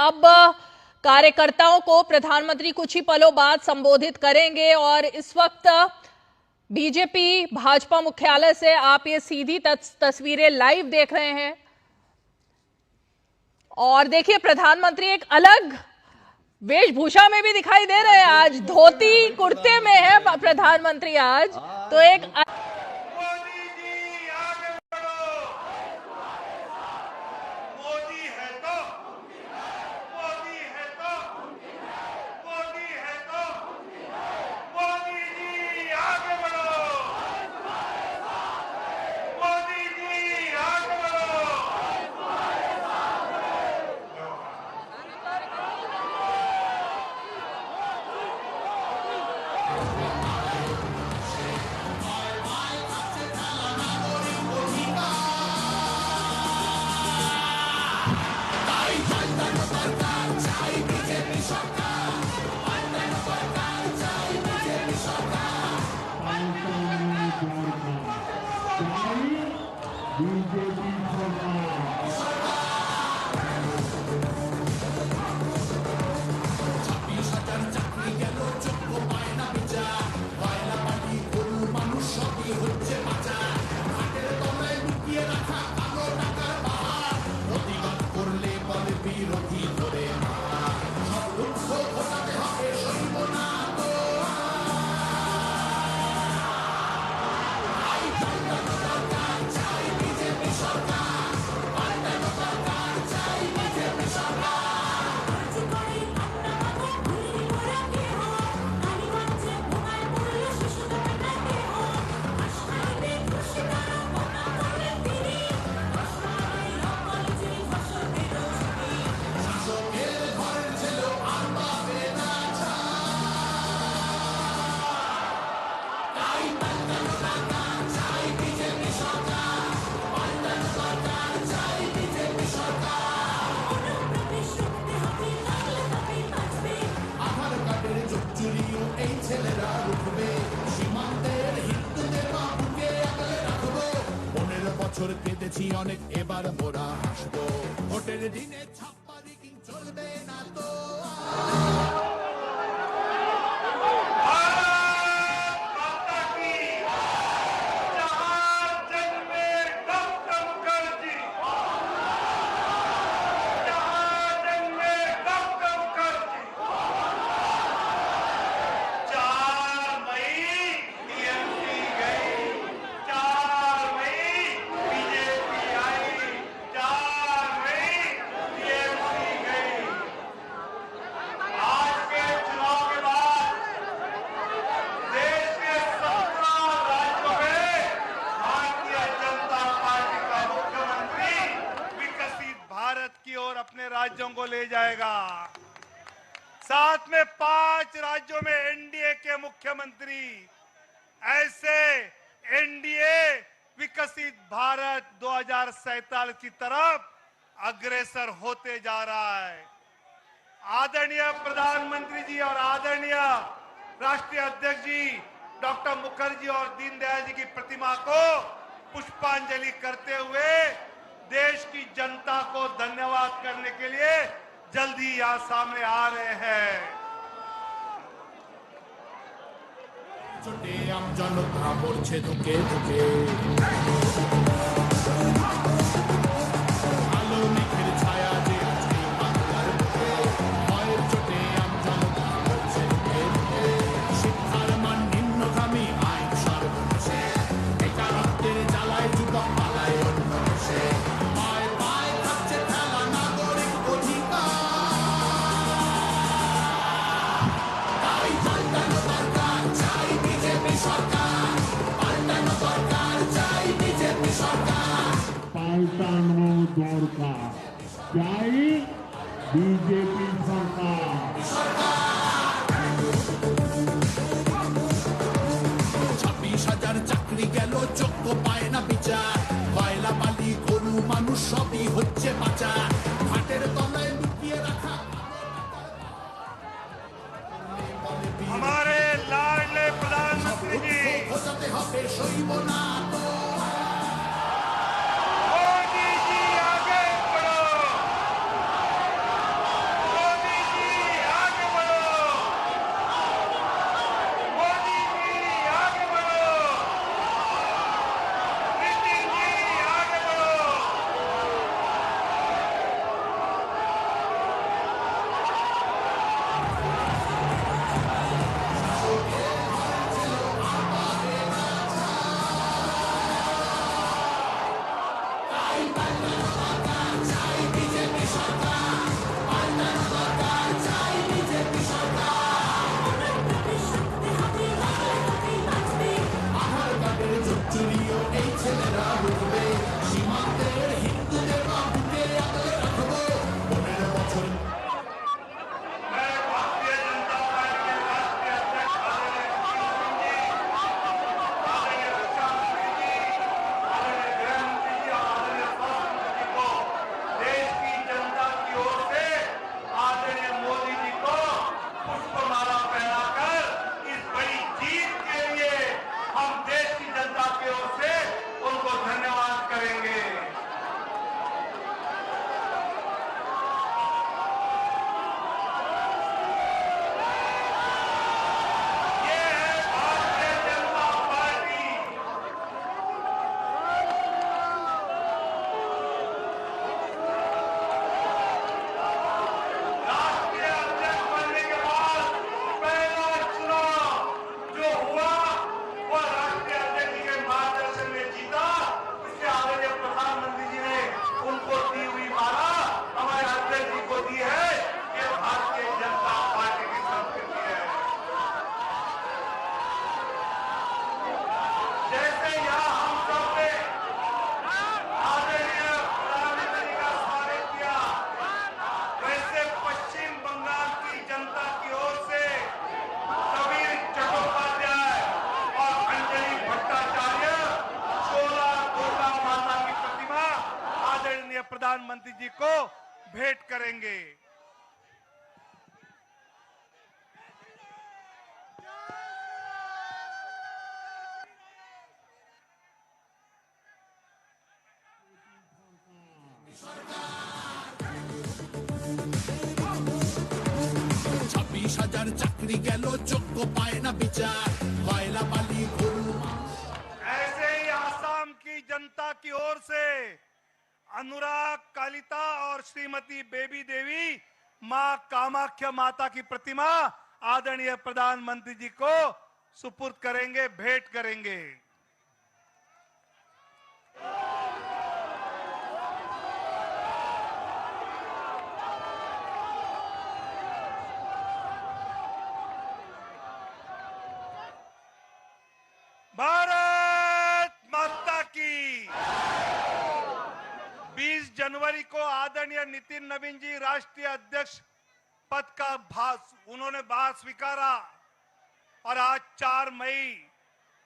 अब कार्यकर्ताओं को प्रधानमंत्री कुछ ही पलों बाद संबोधित करेंगे और इस वक्त बीजेपी भाजपा मुख्यालय से आप ये सीधी तस्वीरें लाइव देख रहे हैं और देखिए प्रधानमंत्री एक अलग वेशभूषा में भी दिखाई दे रहे हैं। आज धोती कुर्ते में है प्रधानमंत्री आज, तो एक কেঁদেছি অনেক, এবার মোরা হাসবো। ভোটের দিনে ছাপ্পা রিগিং চলবে না তো। अपने राज्यों को ले जाएगा। साथ में 5 राज्यों में एनडीए के मुख्यमंत्री, ऐसे एनडीए विकसित भारत 2047 की तरफ अग्रसर होते जा रहा है। आदरणीय प्रधानमंत्री जी और आदरणीय राष्ट्रीय अध्यक्ष जी डॉक्टर मुखर्जी और दीनदयाल जी की प्रतिमा को पुष्पांजलि करते हुए देश की जनता को धन्यवाद करने के लिए जल्दी यहाँ सामने आ रहे हैं। छोटे आम जनता मोर्चे धुके धुके আলো মেঘের ছায়া যে আজকে বাংলার বুকে ভয়ের চোটে আম জনতা মরছে ধুকে ধুকে শিক্ষার মান নিম্নগামী আইন সর্বশেষে বেকারত্বের জ্বালায় যুবক পালায় অন্য দেশে পায় পায় থাকছে খেলা নাগরিক অধিকার তাই পাল্টানো দরকার চাই বিজেপি সরকার পাল্টানো দরকার চাই বিজেপি সরকার পাল্টানো দরকার চাই বিজেপি সরকার 26,000 চাকরি গেল যোগ্য পায় না বিচার কয়লা বালি গরু মানুষ সবই হচ্ছে পাচার ঘাটের তলায় লুকিয়ে রাখা हमारे लाडले प्रधानमंत्री जी বোঝাতে হবে সইব না তো मोदी जी आगे बढ़ो, प्रधानमंत्री जी को भेंट करेंगे। ছাব্বিশ হাজার চাকরি গেল, যোগ্য পায় না বিচার, কয়লা বালি গরু। ऐसे ही आसाम की जनता की ओर से अनुराग कालिता और श्रीमती बेबी देवी मां कामाख्या माता की प्रतिमा आदरणीय प्रधानमंत्री जी को सुपुर्द करेंगे, भेंट करेंगे। भारत माता की। 20 जनवरी को आदरणीय नितिन नवीन जी राष्ट्रीय अध्यक्ष पद का उन्होंने भार स्वीकारा और आज 4 मई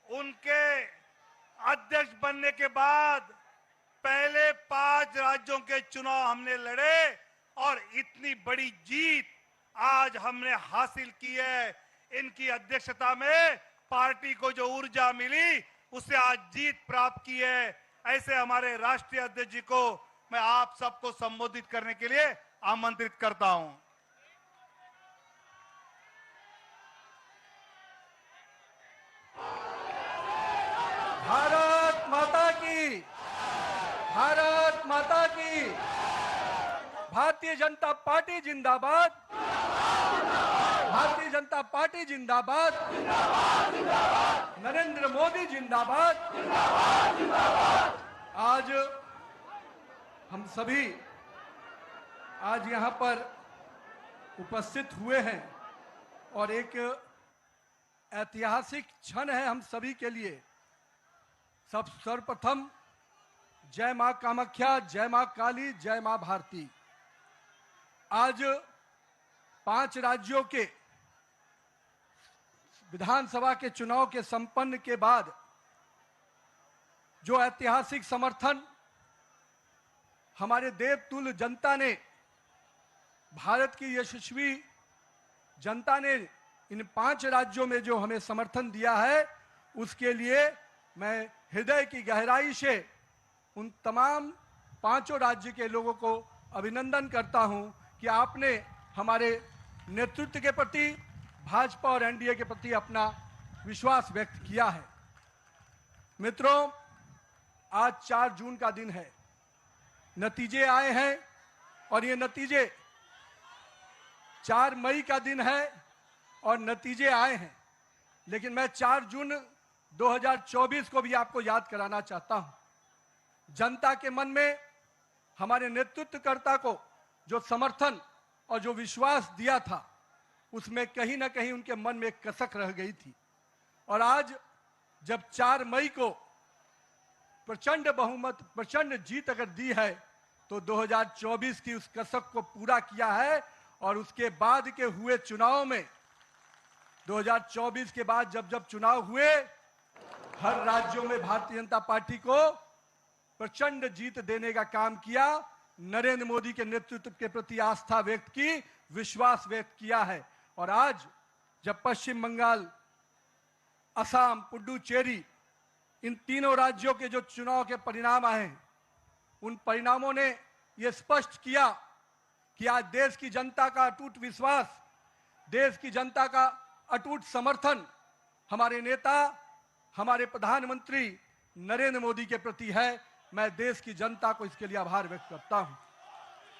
उनके अध्यक्ष बनने के बाद पहले 5 राज्यों के चुनाव हमने लड़े और इतनी बड़ी जीत आज हमने हासिल की है। इनकी अध्यक्षता में पार्टी को जो ऊर्जा मिली उससे आज जीत प्राप्त की है। ऐसे हमारे राष्ट्रीय अध्यक्ष जी को मैं आप सबको संबोधित करने के लिए आमंत्रित करता हूं। भारत माता की, भारत माता की। भारतीय जनता पार्टी जिंदाबाद, भारतीय जनता पार्टी जिंदाबाद, नरेंद्र मोदी जिंदाबाद। आज हम सभी आज यहाँ पर उपस्थित हुए हैं और एक ऐतिहासिक क्षण है हम सभी के लिए। सर्वप्रथम जय मां कामाख्या, जय मां काली, जय मां भारती। आज 5 राज्यों के विधानसभा के चुनाव के संपन्न के बाद जो ऐतिहासिक समर्थन हमारे देवतुल्य जनता ने, भारत की यशस्वी जनता ने इन 5 राज्यों में जो हमें समर्थन दिया है, उसके लिए मैं हृदय की गहराई से उन तमाम 5 राज्य के लोगों को अभिनंदन करता हूं कि आपने हमारे नेतृत्व के प्रति, भाजपा और एनडीए के प्रति अपना विश्वास व्यक्त किया है। मित्रों, आज 4 जून का दिन है। नतीजे आए हैं और ये नतीजे 4 मई का दिन है और नतीजे आए हैं। लेकिन मैं 4 जून 2024 को भी आपको याद कराना चाहता हूं। जनता के मन में हमारे नेतृत्वकर्ता को जो समर्थन और जो विश्वास दिया था, उसमें कहीं ना कहीं उनके मन में एक कसक रह गई थी। और आज जब 4 मई को प्रचंड बहुमत, प्रचंड जीत अगर दी है, तो 2024 की उस कसक को पूरा किया है। और उसके बाद के हुए चुनाव में, 2024 के बाद जब चुनाव हुए, हर राज्यों में भारतीय जनता पार्टी को प्रचंड जीत देने का काम किया। नरेंद्र मोदी के नेतृत्व के प्रति आस्था व्यक्त की, विश्वास व्यक्त किया है। और आज जब पश्चिम बंगाल, असम, पुडुचेरी, इन तीनों राज्यों के जो चुनाव के परिणाम आए हैं, उन परिणामों ने यह स्पष्ट किया कि आज देश की जनता का अटूट विश्वास, देश की जनता का अटूट समर्थन हमारे नेता, हमारे प्रधानमंत्री नरेंद्र मोदी के प्रति है। मैं देश की जनता को इसके लिए आभार व्यक्त करता हूं।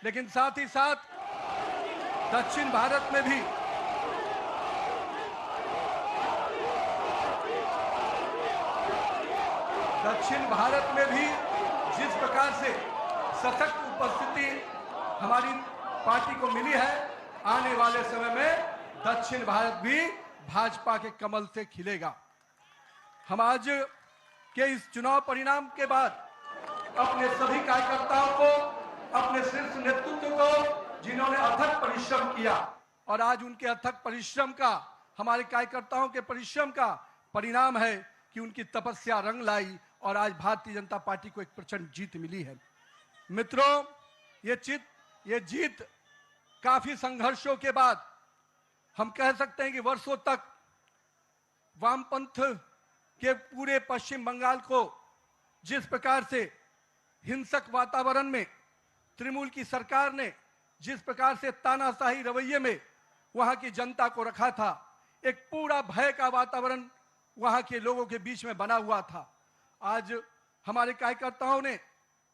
लेकिन साथ ही साथ दक्षिण भारत में भी जिस प्रकार से सशक्त उपस्थिति हमारी पार्टी को मिली है, आने वाले समय में दक्षिण भारत भी भाजपा के कमल से खिलेगा। हम आज के इस चुनाव परिणाम के बाद अपने सभी कार्यकर्ताओं को, अपने शीर्ष नेतृत्व को, जिन्होंने अथक परिश्रम किया, और आज उनके अथक परिश्रम का, हमारे कार्यकर्ताओं के परिश्रम का परिणाम है कि उनकी तपस्या रंग लाई और आज भारतीय जनता पार्टी को एक प्रचंड जीत मिली है। मित्रों, ये जीत काफी संघर्षों के बाद हम कह सकते हैं कि वर्षों तक वामपंथ के पूरे पश्चिम बंगाल को जिस प्रकार से हिंसक वातावरण में तृणमूल की सरकार ने जिस प्रकार से तानाशाही रवैये में वहां की जनता को रखा था, एक पूरा भय का वातावरण वहां के लोगों के बीच में बना हुआ था। आज हमारे कार्यकर्ताओं ने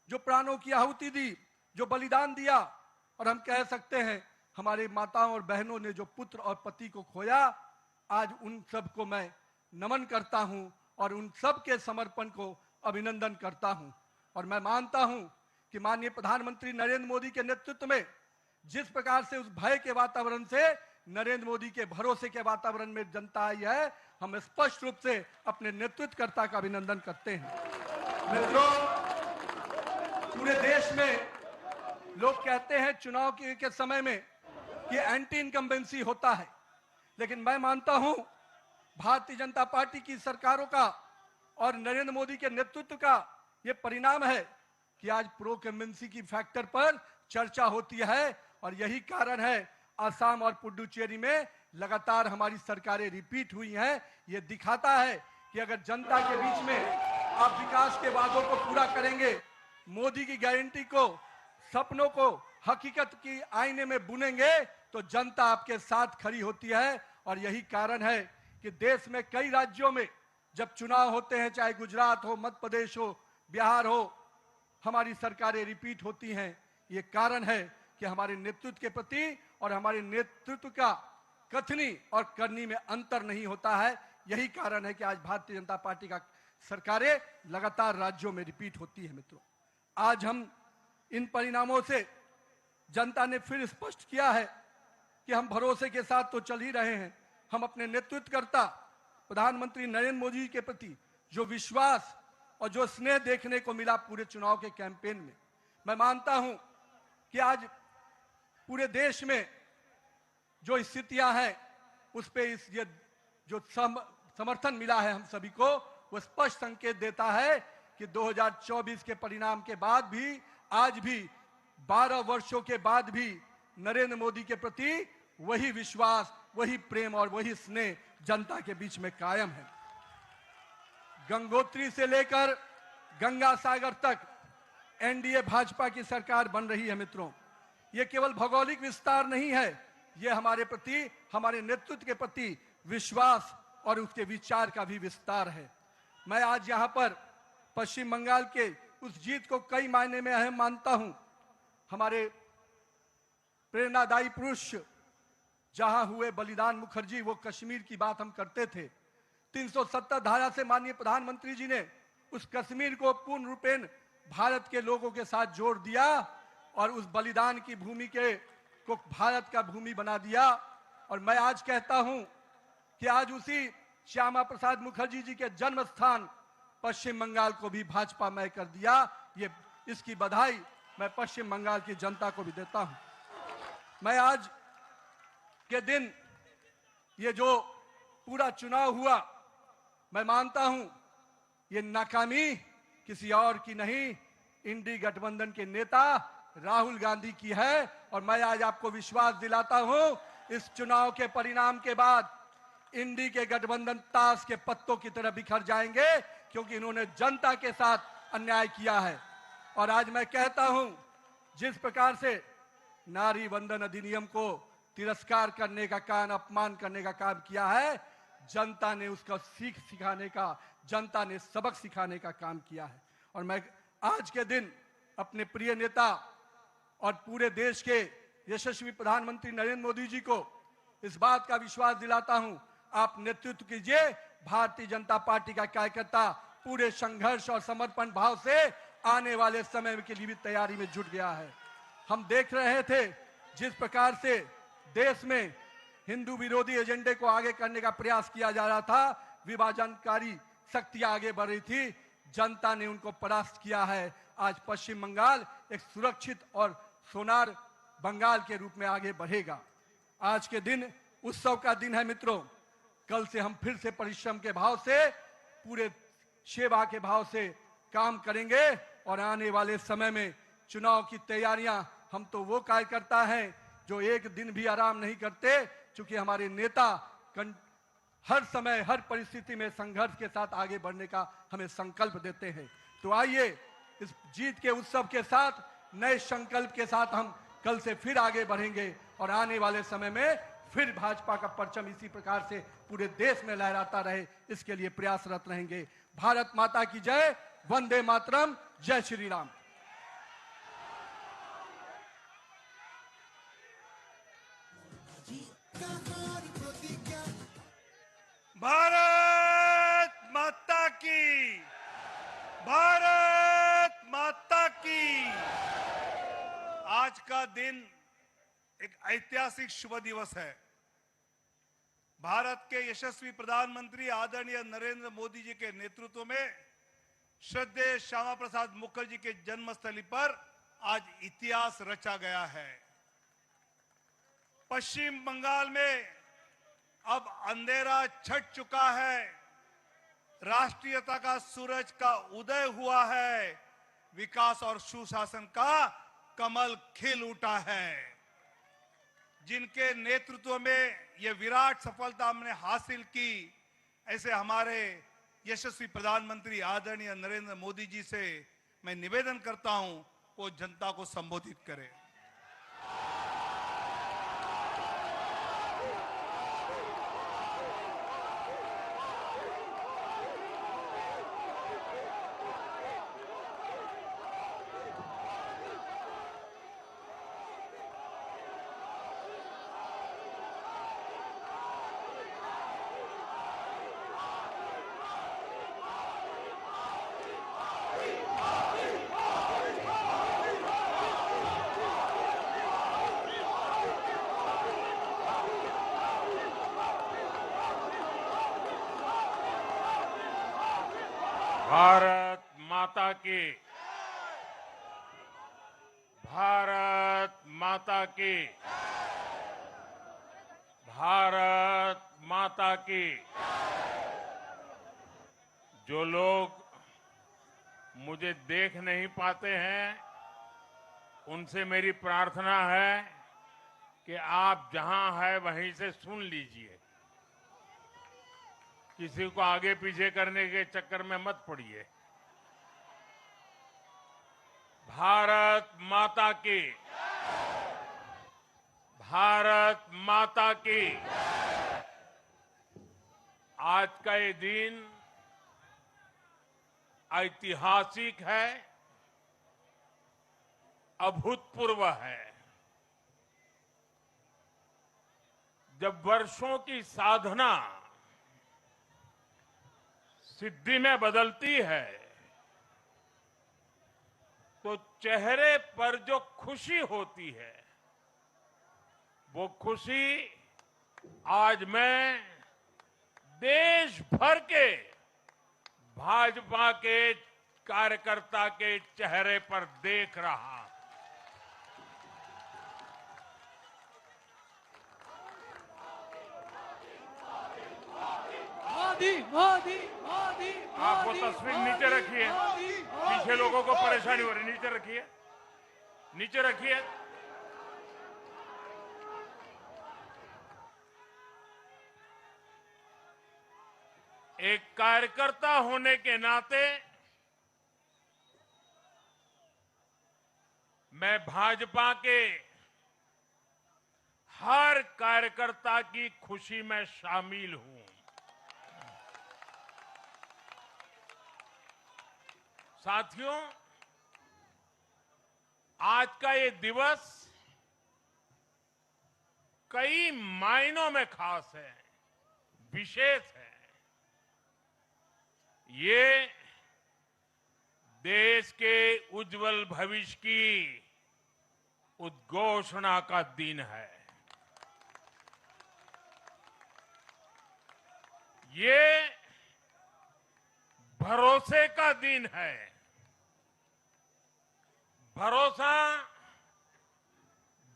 जो प्राणों की आहुति दी, जो बलिदान दिया, और हम कह सकते हैं हमारे माताओं और बहनों ने जो पुत्र और पति को खोया, आज उन सब को मैं नमन करता हूं और उन सब के समर्पण को अभिनंदन करता हूं। और मैं मानता हूं कि माननीय प्रधानमंत्री नरेंद्र मोदी के नेतृत्व में जिस प्रकार से उस भय के वातावरण से नरेंद्र मोदी के भरोसे के वातावरण में जनता आई है, हम स्पष्ट रूप से अपने नेतृत्वकर्ता का अभिनंदन करते हैं। मित्रों, पूरे देश में लोग कहते हैं चुनाव के समय में कि एंटी इनकम्बेंसी होता है, लेकिन मैं मानता हूं भारतीय जनता पार्टी की सरकारों का और नरेंद्र मोदी के नेतृत्व का यह परिणाम है कि आज प्रो इनकम्बेंसी की फैक्टर पर चर्चा होती है। और यही कारण है असम और पुडुचेरी में लगातार हमारी सरकारें रिपीट हुई हैं। ये दिखाता है कि अगर जनता के बीच में आप विकास के वादों को पूरा करेंगे, मोदी की गारंटी को, सपनों को हकीकत की आईने में बुनेंगे, तो जनता आपके साथ खड़ी होती है। और यही कारण है कि देश में कई राज्यों में जब चुनाव होते हैं, चाहे गुजरात हो, मध्य प्रदेश हो, बिहार हो, हमारी सरकारें रिपीट होती हैं। ये कारण है कि हमारे नेतृत्व के प्रति और हमारे नेतृत्व का कथनी और करनी में अंतर नहीं होता है। यही कारण है कि आज भारतीय जनता पार्टी का सरकारें लगातार राज्यों में रिपीट होती है। मित्रों, आज हम इन परिणामों से जनता ने फिर स्पष्ट किया है कि हम भरोसे के साथ तो चल ही रहे हैं। हम अपने नेतृत्वकर्ता प्रधानमंत्री नरेंद्र मोदी के प्रति जो विश्वास और जो स्नेह देखने को मिला पूरे चुनाव के कैंपेन में, मैं मानता हूं कि आज पूरे देश में जो स्थितियां हैं उस पे ये जो समर्थन मिला है हम सभी को, वो स्पष्ट संकेत देता है कि 2024 के परिणाम के बाद भी, आज भी 12 वर्षों के बाद भी नरेंद्र मोदी के प्रति वही विश्वास, वही प्रेम और वही स्नेह जनता के बीच में कायम है। गंगोत्री से लेकर गंगा सागर तक एनडीए भाजपा की सरकार बन रही है। मित्रों, यह केवल भौगोलिक विस्तार नहीं है, यह हमारे प्रति, हमारे नेतृत्व के प्रति विश्वास और उसके विचार का भी विस्तार है। मैं आज यहां पर पश्चिम बंगाल के उस जीत को कई मायने में अहम मानता हूं। हमारे प्रेरणादायी पुरुष जहां हुए बलिदान मुखर्जी, वो कश्मीर की बात हम करते थे। 370 धारा से माननीय प्रधानमंत्री जी ने उस कश्मीर को पूर्ण रूपेण भारत के लोगों के साथ जोड़ दिया और उस बलिदान की भूमि को भारत का भूमि बना दिया। और मैं आज कहता हूं कि आज उसी श्यामा प्रसाद मुखर्जी जी के जन्म स्थान पश्चिम बंगाल को भी भाजपा मय कर दिया। ये इसकी बधाई मैं पश्चिम बंगाल की जनता को भी देता हूं। मैं आज के दिन ये जो पूरा चुनाव हुआ, मैं मानता हूं ये नाकामी किसी और की नहीं, इंडी गठबंधन के नेता राहुल गांधी की है। और मैं आज आपको विश्वास दिलाता हूं, इस चुनाव के परिणाम के बाद इंडी के गठबंधन ताश के पत्तों की तरह बिखर जाएंगे, क्योंकि इन्होंने जनता के साथ अन्याय किया है। और आज मैं कहता हूं, जिस प्रकार से नारी वंदन अधिनियम को तिरस्कार करने का काम, अपमान करने का काम किया है, जनता ने उसका सीख सिखाने का, जनता ने सबक सिखाने का काम किया है। और मैं आज के दिन अपने प्रिय नेता और पूरे देश के यशस्वी प्रधानमंत्री नरेंद्र मोदी जी को इस बात का विश्वास दिलाता हूं, आप नेतृत्व कीजिए। भारतीय जनता पार्टी का कार्यकर्ता पूरे संघर्ष और समर्पण भाव से आने वाले समय के लिए भी तैयारी में जुट गया है। हम देख रहे थे जिस प्रकार से देश में हिंदू विरोधी एजेंडे को आगे करने का प्रयास किया जा रहा था, विभाजनकारी शक्तियां आगे बढ़ रही थी, जनता ने उनको परास्त किया है। आज पश्चिम बंगाल एक सुरक्षित और सोनार बंगाल के रूप में आगे बढ़ेगा। आज के दिन उत्सव का दिन है मित्रों। कल से हम फिर से परिश्रम के भाव से, पूरे सेवा के भाव से काम करेंगे और आने वाले समय में चुनाव की तैयारियां हम तो वो कार्यकर्ता हैं जो एक दिन भी आराम नहीं करते, क्योंकि हमारे नेता हर समय हर परिस्थिति में संघर्ष के साथ आगे बढ़ने का हमें संकल्प देते हैं। तो आइए इस जीत के उत्सव के साथ, नए संकल्प के साथ हम कल से फिर आगे बढ़ेंगे और आने वाले समय में फिर भाजपा का परचम इसी प्रकार से पूरे देश में लहराता रहे, इसके लिए प्रयासरत रहेंगे। भारत माता की जय, वंदे मातरम, जय श्री राम। भारत माता की, भारत माता की। आज का दिन एक ऐतिहासिक शुभ दिवस है। भारत के यशस्वी प्रधानमंत्री आदरणीय नरेंद्र मोदी जी के नेतृत्व में श्रद्धेय श्यामा प्रसाद मुखर्जी के जन्मस्थली पर आज इतिहास रचा गया है। पश्चिम बंगाल में अब अंधेरा छट चुका है, राष्ट्रीयता का सूरज का उदय हुआ है, विकास और सुशासन का कमल खिल उठा है। जिनके नेतृत्व में यह विराट सफलता हमने हासिल की, ऐसे हमारे यशस्वी प्रधानमंत्री आदरणीय नरेंद्र मोदी जी से मैं निवेदन करता हूं वो जनता को संबोधित करें। भारत माता की, भारत माता की, भारत माता की। जो लोग मुझे देख नहीं पाते हैं, उनसे मेरी प्रार्थना है कि आप जहां हैं वहीं से सुन लीजिए। किसी को आगे पीछे करने के चक्कर में मत पड़िए। भारत माता की, भारत माता की। आज का ये दिन ऐतिहासिक है, अभूतपूर्व है। जब वर्षों की साधना सिद्धि में बदलती है, तो चेहरे पर जो खुशी होती है, वो खुशी आज मैं देश भर के भाजपा के कार्यकर्ता के चेहरे पर देख रहा। मोदी मोदी मोदी, आप वो तस्वीर नीचे रखिए, पीछे लोगों को परेशानी हो रही, नीचे रखिए, नीचे रखिए। एक कार्यकर्ता होने के नाते मैं भाजपा के हर कार्यकर्ता की खुशी में शामिल हूं। साथियों, आज का ये दिवस कई मायनों में खास है, विशेष है। ये देश के उज्जवल भविष्य की उद्घोषणा का दिन है। ये भरोसे का दिन है। भरोसा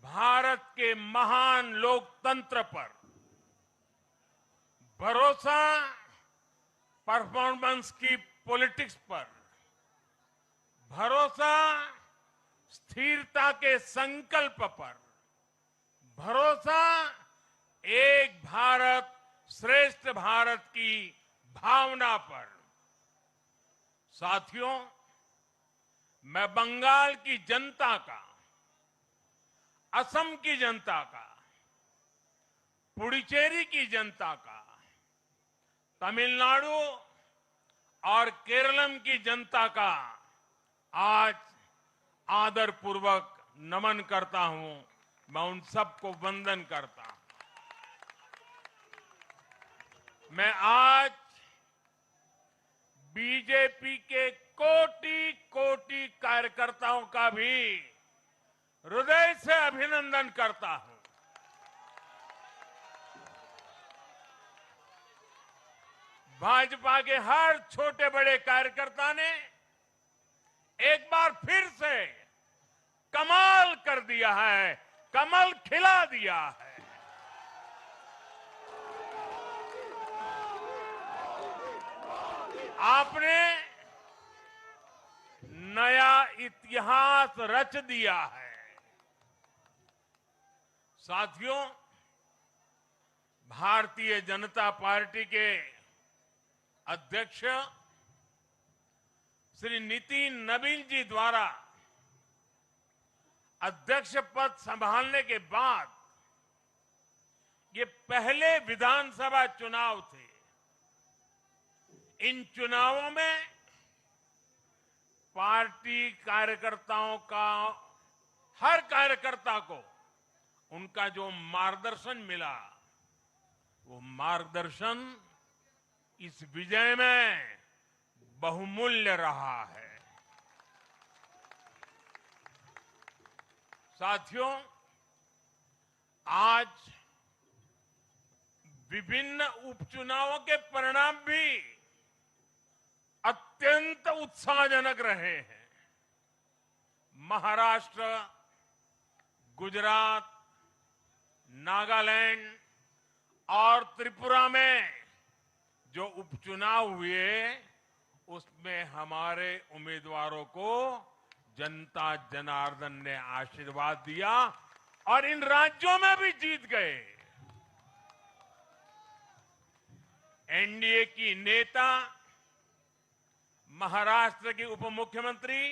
भारत के महान लोकतंत्र पर, भरोसा परफॉर्मेंस की पॉलिटिक्स पर, भरोसा स्थिरता के संकल्प पर, भरोसा एक भारत श्रेष्ठ भारत की भावना पर। साथियों, मैं बंगाल की जनता का, असम की जनता का, पुडुचेरी की जनता का, तमिलनाडु और केरलम की जनता का आज आदरपूर्वक नमन करता हूं। मैं उन सबको वंदन करता हूं। मैं आज बीजेपी के कोटि कोटि कार्यकर्ताओं का भी हृदय से अभिनंदन करता हूं। भाजपा के हर छोटे बड़े कार्यकर्ता ने एक बार फिर से कमाल कर दिया है, कमल खिला दिया है। आपने नया इतिहास रच दिया है। साथियों, भारतीय जनता पार्टी के अध्यक्ष श्री नितिन नवीन जी द्वारा अध्यक्ष पद संभालने के बाद ये पहले विधानसभा चुनाव थे। इन चुनावों में पार्टी कार्यकर्ताओं का, हर कार्यकर्ता को उनका जो मार्गदर्शन मिला, वो मार्गदर्शन इस विजय में बहुमूल्य रहा है। साथियों, आज विभिन्न उपचुनावों के परिणाम भी अत्यंत उत्साहजनक रहे हैं। महाराष्ट्र, गुजरात, नागालैंड और त्रिपुरा में जो उपचुनाव हुए, उसमें हमारे उम्मीदवारों को जनता जनार्दन ने आशीर्वाद दिया और इन राज्यों में भी जीत गए। एनडीए की नेता, महाराष्ट्र की उप मुख्यमंत्री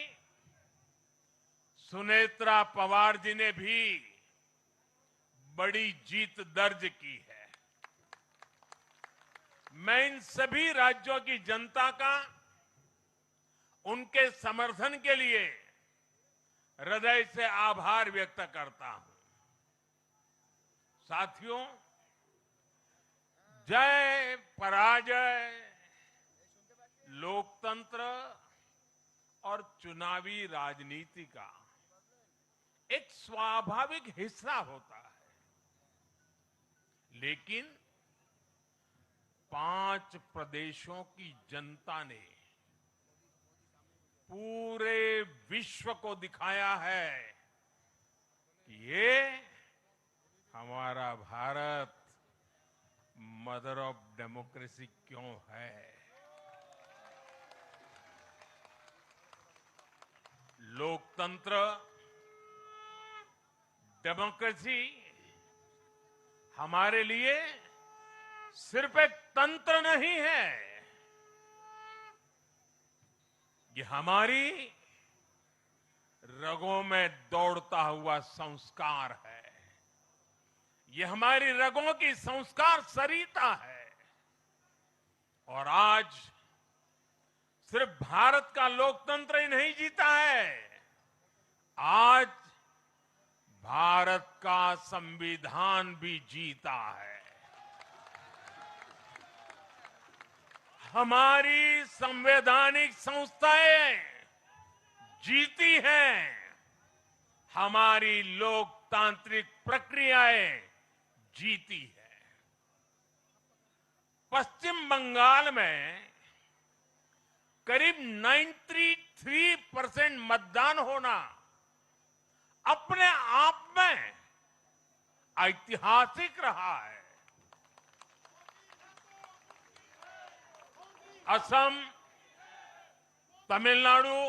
सुनेत्रा पवार जी ने भी बड़ी जीत दर्ज की है। मैं इन सभी राज्यों की जनता का उनके समर्थन के लिए हृदय से आभार व्यक्त करता हूं। साथियों, जय पराजय लोकतंत्र और चुनावी राजनीति का एक स्वाभाविक हिस्सा होता है, लेकिन 5 प्रदेशों की जनता ने पूरे विश्व को दिखाया है कि ये हमारा भारत मदर ऑफ डेमोक्रेसी क्यों है। लोकतंत्र, डेमोक्रेसी हमारे लिए सिर्फ एक तंत्र नहीं है, ये हमारी रगों में दौड़ता हुआ संस्कार है। ये हमारी रगों की संस्कार सरिता है। और आज सिर्फ भारत का लोकतंत्र ही नहीं जीता है, आज भारत का संविधान भी जीता है। हमारी संवैधानिक संस्थाएं जीती हैं, हमारी लोकतांत्रिक प्रक्रियाएं जीती है। पश्चिम बंगाल में करीब 93% मतदान होना अपने आप में ऐतिहासिक रहा है। असम, तमिलनाडु,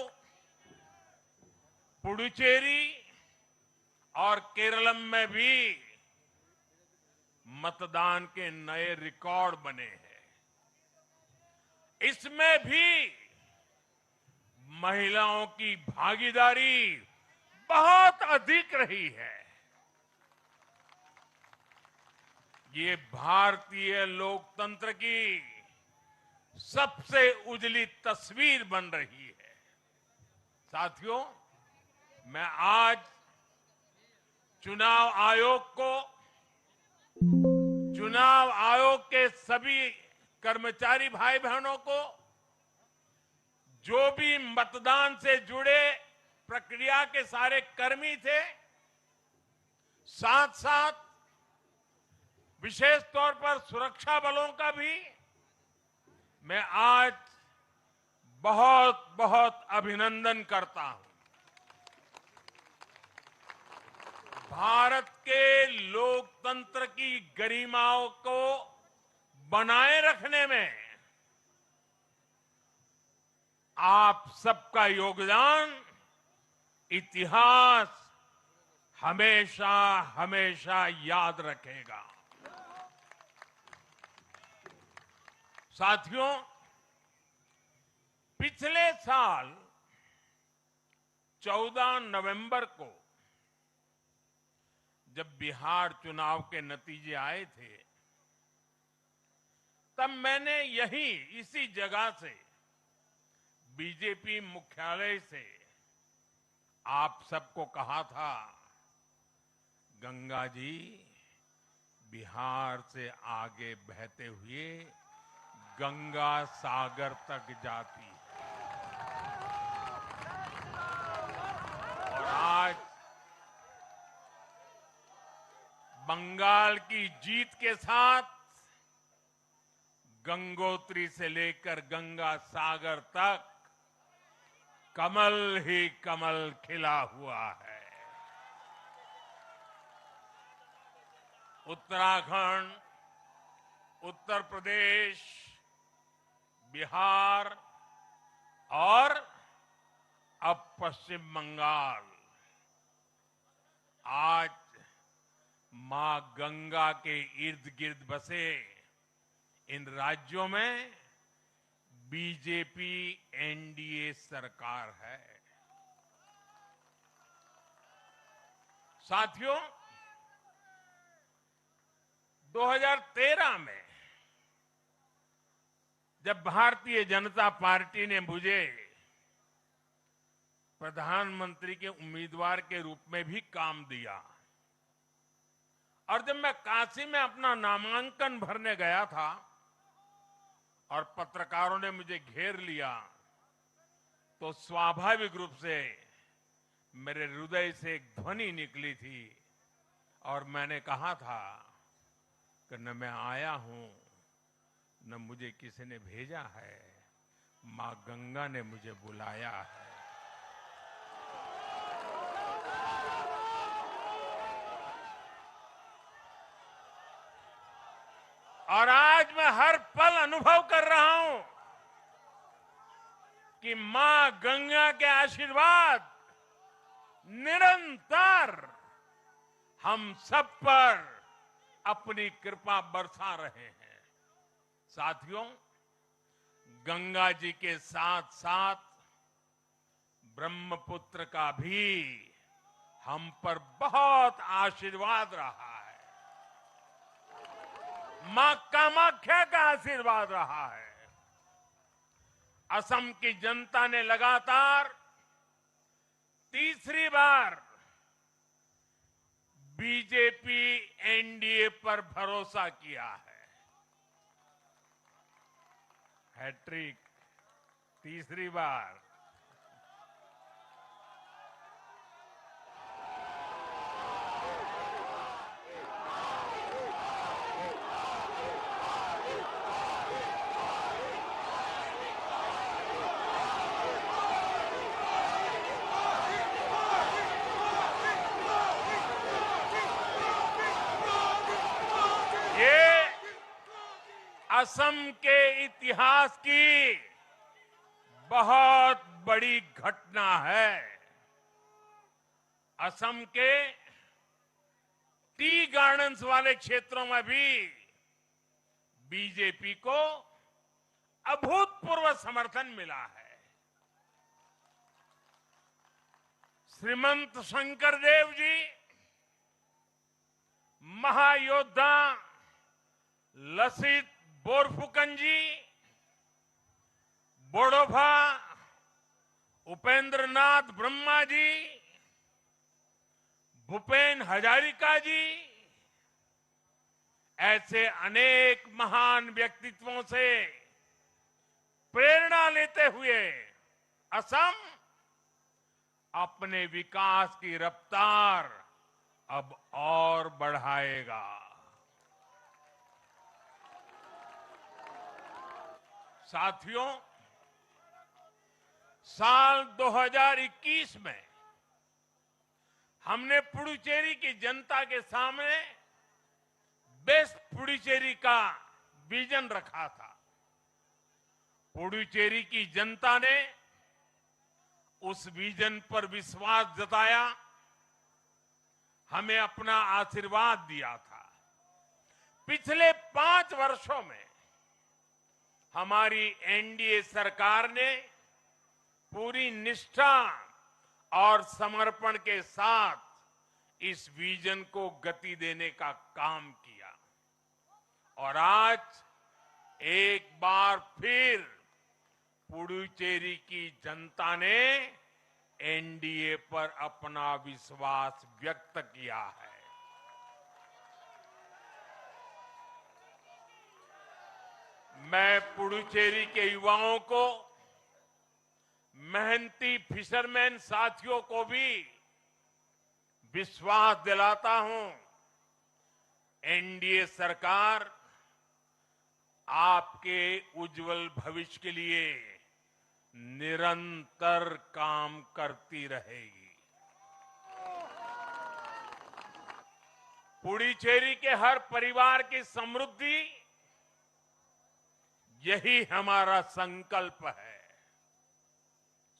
पुडुचेरी और केरलम में भी मतदान के नए रिकॉर्ड बने हैं। इसमें भी महिलाओं की भागीदारी बहुत अधिक रही है। ये भारतीय लोकतंत्र की सबसे उजली तस्वीर बन रही है। साथियों, मैं आज चुनाव आयोग के सभी कर्मचारी भाई बहनों को, जो भी मतदान से जुड़े प्रक्रिया के सारे कर्मी थे, साथ साथ विशेष तौर पर सुरक्षा बलों का भी मैं आज बहुत बहुत अभिनंदन करता हूं। भारत के लोकतंत्र की गरिमाओं को बनाए रखने में आप सबका योगदान इतिहास हमेशा हमेशा याद रखेगा। साथियों, पिछले साल 14 नवंबर को जब बिहार चुनाव के नतीजे आए थे, तब मैंने इसी जगह से बीजेपी मुख्यालय से आप सबको कहा था, गंगा जी बिहार से आगे बहते हुए गंगा सागर तक जाती है। और आज बंगाल की जीत के साथ गंगोत्री से लेकर गंगा सागर तक कमल ही कमल खिला हुआ है। उत्तराखंड, उत्तर प्रदेश, बिहार और अब पश्चिम बंगाल आज मां गंगा के इर्द गिर्द बसे इन राज्यों में बीजेपी एनडीए सरकार है। साथियों, 2013 में जब भारतीय जनता पार्टी ने मुझे प्रधानमंत्री के उम्मीदवार के रूप में भी काम दिया और जब मैं काशी में अपना नामांकन भरने गया था और पत्रकारों ने मुझे घेर लिया, तो स्वाभाविक रूप से मेरे हृदय से एक ध्वनि निकली थी और मैंने कहा था कि न मैं आया हूं, न मुझे किसी ने भेजा है, मां गंगा ने मुझे बुलाया है। और आज मैं हर पल अनुभव कर रहा हूं कि मां गंगा के आशीर्वाद निरंतर हम सब पर अपनी कृपा बरसा रहे हैं। साथियों, गंगा जी के साथ साथ ब्रह्मपुत्र का भी हम पर बहुत आशीर्वाद रहा है। मां कामाख्या का आशीर्वाद रहा है। असम की जनता ने लगातार तीसरी बार बीजेपी एनडीए पर भरोसा किया है। हैट्रिक, तीसरी बार। असम के इतिहास की बहुत बड़ी घटना है। असम के टी गार्डन्स वाले क्षेत्रों में भी बीजेपी को अभूतपूर्व समर्थन मिला है। श्रीमंत शंकरदेव जी, महायोद्धा लसित बोरफुकन जी, बोडोफा उपेंद्रनाथ ब्रह्मा जी, भूपेन हजारिका जी, ऐसे अनेक महान व्यक्तित्वों से प्रेरणा लेते हुए असम अपने विकास की रफ्तार अब और बढ़ाएगा। साथियों, साल 2021 में हमने पुडुचेरी की जनता के सामने बेस्ट पुडुचेरी का विजन रखा था। पुडुचेरी की जनता ने उस विजन पर विश्वास जताया, हमें अपना आशीर्वाद दिया था। पिछले 5 वर्षों में हमारी एनडीए सरकार ने पूरी निष्ठा और समर्पण के साथ इस विजन को गति देने का काम किया और आज एक बार फिर पुडुचेरी की जनता ने एनडीए पर अपना विश्वास व्यक्त किया है। मैं पुडुचेरी के युवाओं को, मेहनती फिशरमैन साथियों को भी विश्वास दिलाता हूं, एनडीए सरकार आपके उज्जवल भविष्य के लिए निरंतर काम करती रहेगी। पुडुचेरी के हर परिवार की समृद्धि, यही हमारा संकल्प है।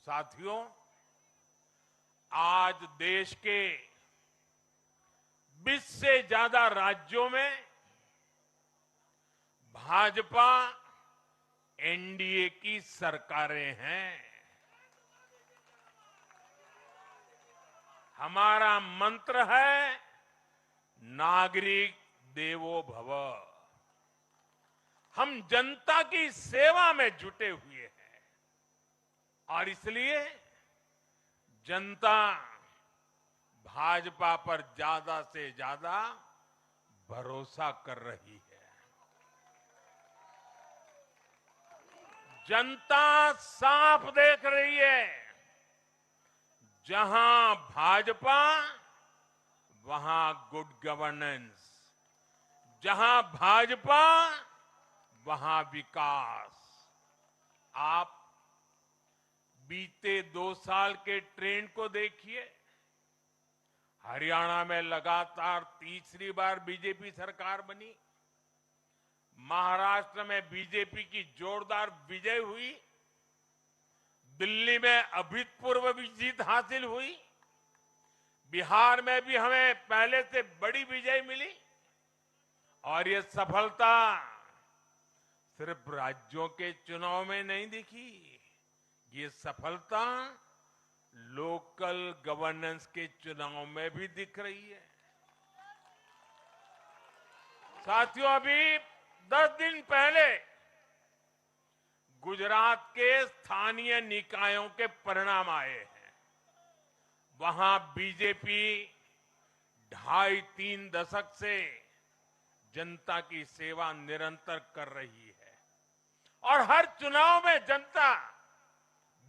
साथियों, आज देश के 20 से ज्यादा राज्यों में भाजपा एनडीए की सरकारें हैं। हमारा मंत्र है नागरिक देवो भव। हम जनता की सेवा में जुटे हुए हैं और इसलिए जनता भाजपा पर ज्यादा से ज्यादा भरोसा कर रही है। जनता साफ देख रही है, जहां भाजपा वहां गुड गवर्नेंस, जहां भाजपा वहां विकास। आप बीते 2 साल के ट्रेंड को देखिए। हरियाणा में लगातार तीसरी बार बीजेपी सरकार बनी, महाराष्ट्र में बीजेपी की जोरदार विजय हुई, दिल्ली में अभूतपूर्व जीत हासिल हुई, बिहार में भी हमें पहले से बड़ी विजय मिली और ये सफलता सिर्फ राज्यों के चुनाव में नहीं दिखी, ये सफलता लोकल गवर्नेंस के चुनाव में भी दिख रही है। साथियों, अभी 10 दिन पहले गुजरात के स्थानीय निकायों के परिणाम आए हैं। वहां बीजेपी 2.5-3 दशक से जनता की सेवा निरंतर कर रही है और हर चुनाव में जनता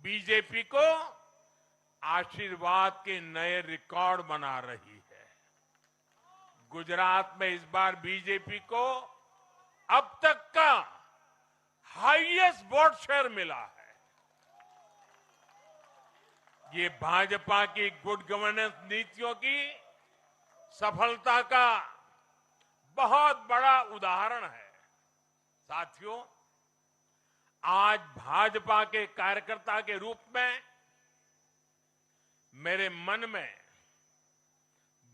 बीजेपी को आशीर्वाद के नए रिकॉर्ड बना रही है। गुजरात में इस बार बीजेपी को अब तक का हाईएस्ट वोट शेयर मिला है। ये भाजपा की गुड गवर्नेंस नीतियों की सफलता का बहुत बड़ा उदाहरण है। साथियों, आज भाजपा के कार्यकर्ता के रूप में मेरे मन में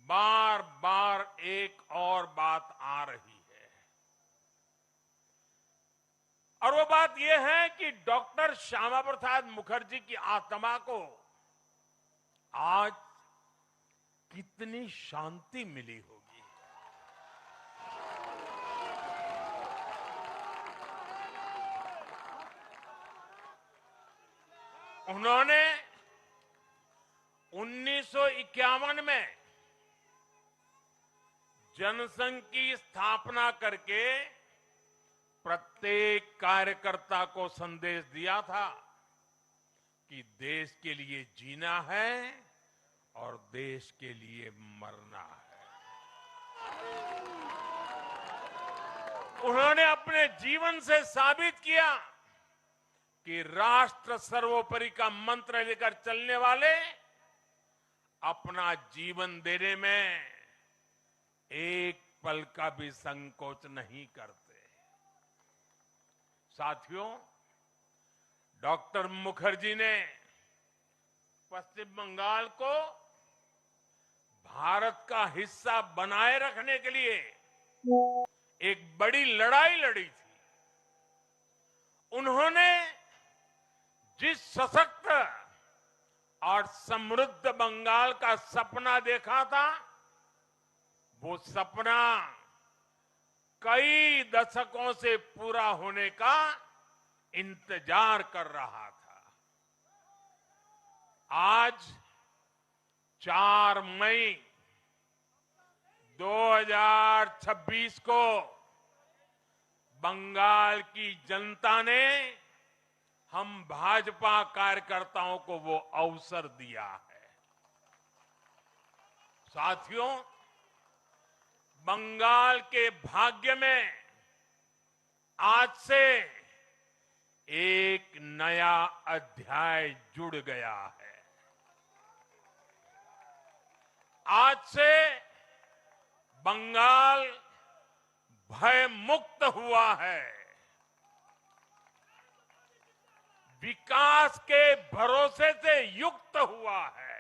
बार बार एक और बात आ रही है, और वो बात यह है कि डॉक्टर श्यामा प्रसाद मुखर्जी की आत्मा को आज कितनी शांति मिली होगी। उन्होंने 1951 में जनसंघ की स्थापना करके प्रत्येक कार्यकर्ता को संदेश दिया था कि देश के लिए जीना है और देश के लिए मरना है। उन्होंने अपने जीवन से साबित किया कि राष्ट्र सर्वोपरि का मंत्र लेकर चलने वाले अपना जीवन देने में एक पल का भी संकोच नहीं करते। साथियों, डॉक्टर मुखर्जी ने पश्चिम बंगाल को भारत का हिस्सा बनाए रखने के लिए एक बड़ी लड़ाई लड़ी थी। उन्होंने जिस सशक्त और समृद्ध बंगाल का सपना देखा था, वो सपना कई दशकों से पूरा होने का इंतजार कर रहा था। आज 4 मई 2026 को बंगाल की जनता ने हम भाजपा कार्यकर्ताओं को वो अवसर दिया है। साथियों, बंगाल के भाग्य में आज से एक नया अध्याय जुड़ गया है। आज से बंगाल भय मुक्त हुआ है, विकास के भरोसे से युक्त हुआ है।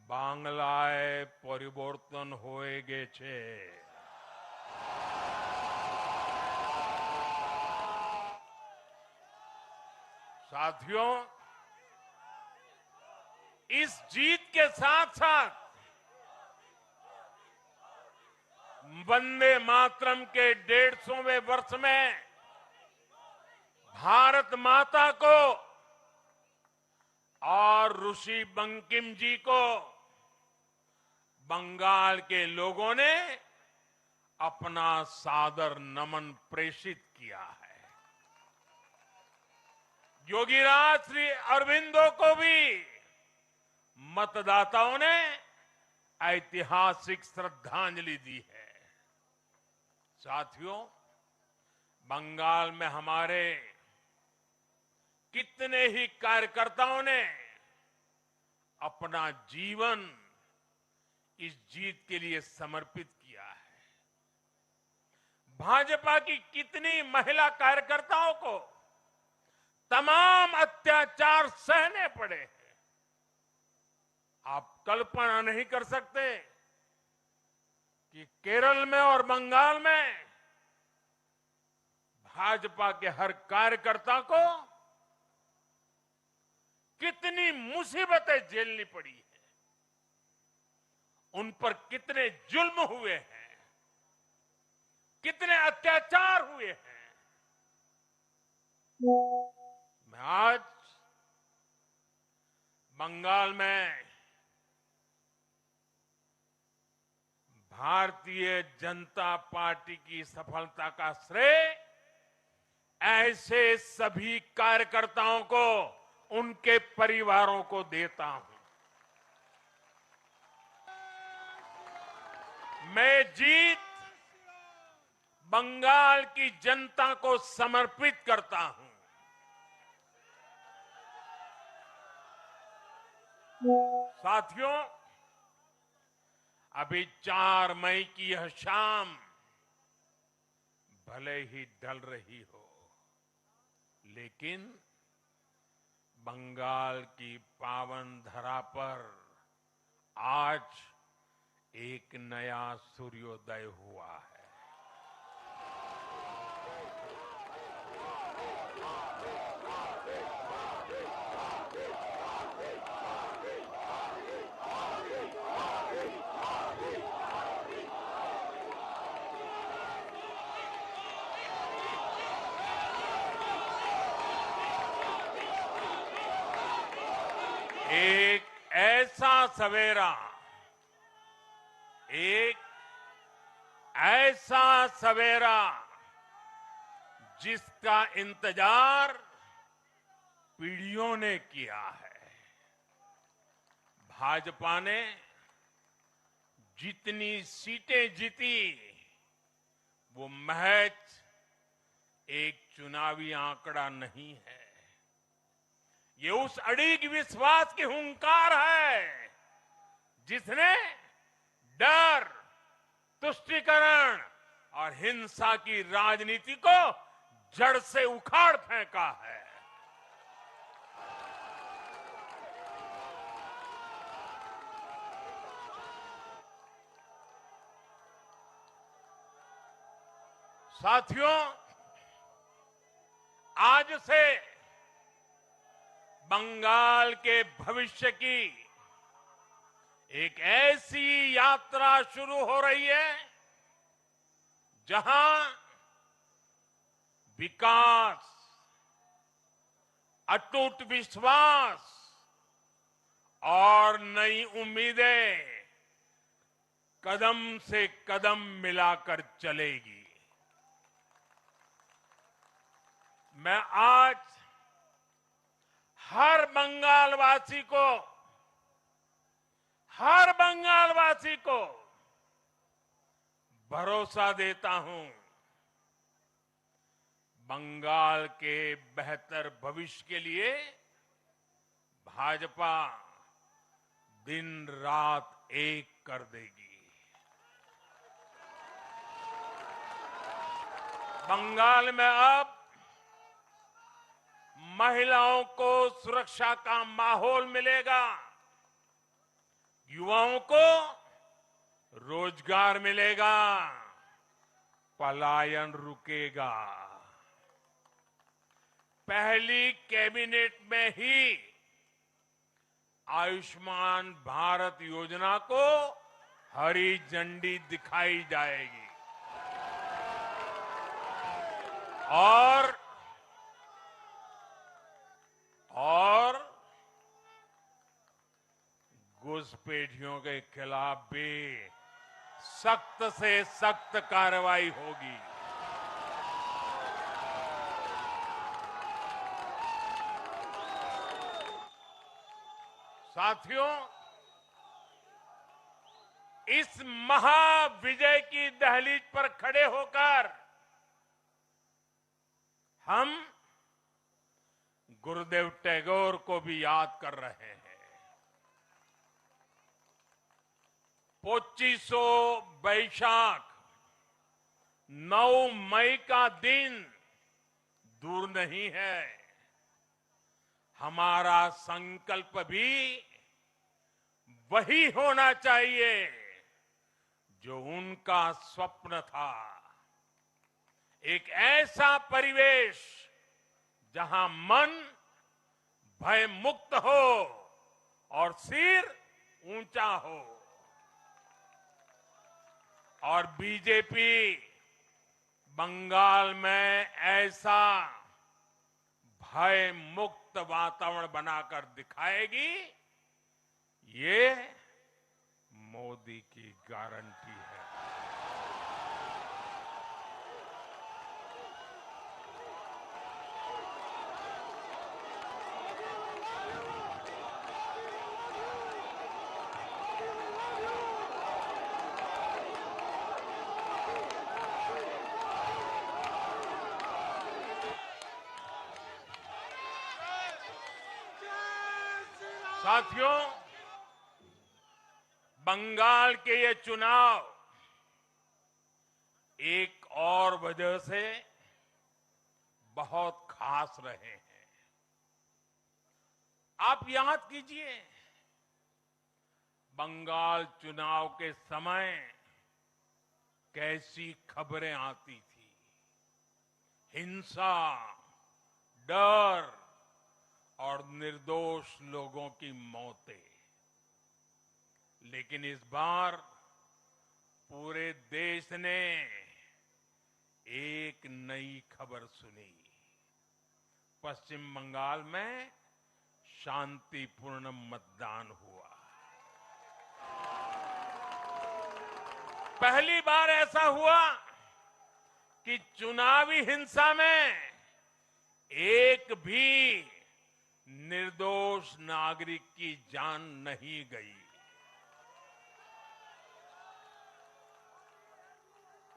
বাংলায় পরিবর্তন হয়ে গেছে। साथियों, इस जीत के साथ साथ वंदे मातरम के 150वें वर्ष में भारत माता को और ऋषि बंकिम जी को बंगाल के लोगों ने अपना सादर नमन प्रेषित किया है। योगीराज श्री अरविंदो को भी मतदाताओं ने ऐतिहासिक श्रद्धांजलि दी है। साथियों, बंगाल में हमारे कितने ही कार्यकर्ताओं ने अपना जीवन इस जीत के लिए समर्पित किया है। भाजपा की कितनी महिला कार्यकर्ताओं को तमाम अत्याचार सहने पड़े हैं। आप कल्पना नहीं कर सकते कि केरल में और बंगाल में भाजपा के हर कार्यकर्ता को कितनी मुसीबतें झेलनी पड़ी है, उन पर कितने जुल्म हुए हैं, कितने अत्याचार हुए हैं। मैं आज बंगाल में भारतीय जनता पार्टी की सफलता का श्रेय ऐसे सभी कार्यकर्ताओं को, उनके परिवारों को देता हूं। मैं जीत बंगाल की जनता को समर्पित करता हूं। साथियों, अभी 4 मई की यह शाम भले ही ढल रही हो, लेकिन बंगाल की पावन धरा पर आज एक नया सूर्योदय हुआ है। एक ऐसा सवेरा, एक ऐसा सवेरा जिसका इंतजार पीढ़ियों ने किया है। भाजपा ने जितनी सीटें जीती वो महज एक चुनावी आंकड़ा नहीं है, ये उस अड़िग विश्वास की हुंकार है जिसने डर, तुष्टीकरण और हिंसा की राजनीति को जड़ से उखाड़ फेंका है। साथियों, आज से बंगाल के भविष्य की एक ऐसी यात्रा शुरू हो रही है जहां विकास, अटूट विश्वास और नई उम्मीदें कदम से कदम मिलाकर चलेगी। मैं आज हर बंगालवासी को भरोसा देता हूं, बंगाल के बेहतर भविष्य के लिए भाजपा दिन रात एक कर देगी। बंगाल में अब महिलाओं को सुरक्षा का माहौल मिलेगा, युवाओं को रोजगार मिलेगा, पलायन रुकेगा। पहली कैबिनेट में ही आयुष्मान भारत योजना को हरी झंडी दिखाई जाएगी और घुसपैठियों के खिलाफ भी सख्त से सख्त कार्रवाई होगी। साथियों, इस महाविजय की दहलीज पर खड़े होकर हम गुरुदेव टैगोर को भी याद कर रहे हैं। 25 बैशाख 9 मई का दिन दूर नहीं है। हमारा संकल्प भी वही होना चाहिए जो उनका स्वप्न था। एक ऐसा परिवेश जहां मन भय मुक्त हो और सिर ऊंचा हो। और बीजेपी बंगाल में ऐसा भय मुक्त वातावरण बनाकर दिखाएगी, ये मोदी की गारंटी है। साथियों, बंगाल के ये चुनाव एक और वजह से बहुत खास रहे हैं। आप याद कीजिए, बंगाल चुनाव के समय कैसी खबरें आती थी। हिंसा, डर और निर्दोष लोगों की मौतें। लेकिन इस बार पूरे देश ने एक नई खबर सुनी। पश्चिम बंगाल में शांतिपूर्ण मतदान हुआ। पहली बार ऐसा हुआ कि चुनावी हिंसा में एक भी निर्दोष नागरिक की जान नहीं गई।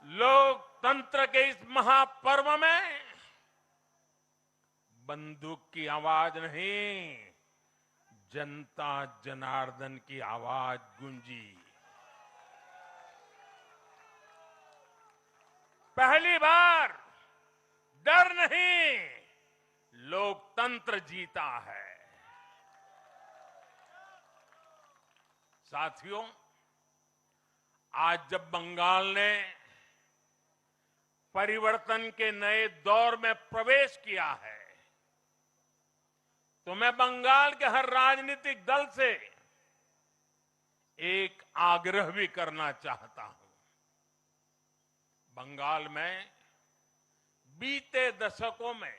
लोकतंत्र के इस महापर्व में बंदूक की आवाज नहीं, जनता जनार्दन की आवाज गूंजी। पहली बार डर नहीं, लोकतंत्र जीता है। साथियों, आज जब बंगाल ने परिवर्तन के नए दौर में प्रवेश किया है, तो मैं बंगाल के हर राजनीतिक दल से एक आग्रह भी करना चाहता हूं। बंगाल में बीते दशकों में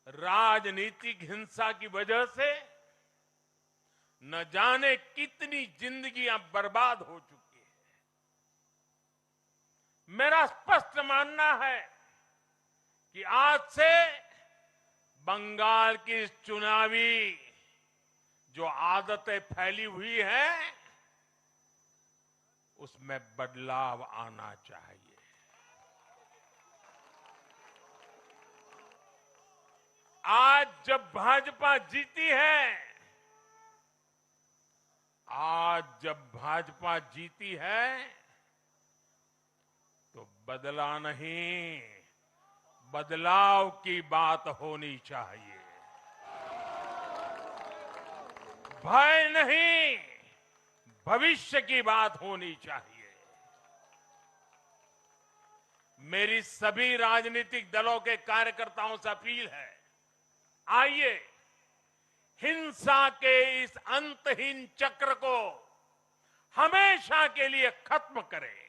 राजनीतिक हिंसा की वजह से न जाने कितनी जिंदगियां बर्बाद हो चुकी है। मेरा स्पष्ट मानना है कि आज से बंगाल की इस चुनावी जो आदतें फैली हुई हैं, उसमें बदलाव आना चाहिए। आज जब भाजपा जीती है, तो बदला नहीं, बदलाव की बात होनी चाहिए। भय नहीं, भविष्य की बात होनी चाहिए। मेरी सभी राजनीतिक दलों के कार्यकर्ताओं से अपील है, आइए हिंसा के इस अंतहीन चक्र को हमेशा के लिए खत्म करें।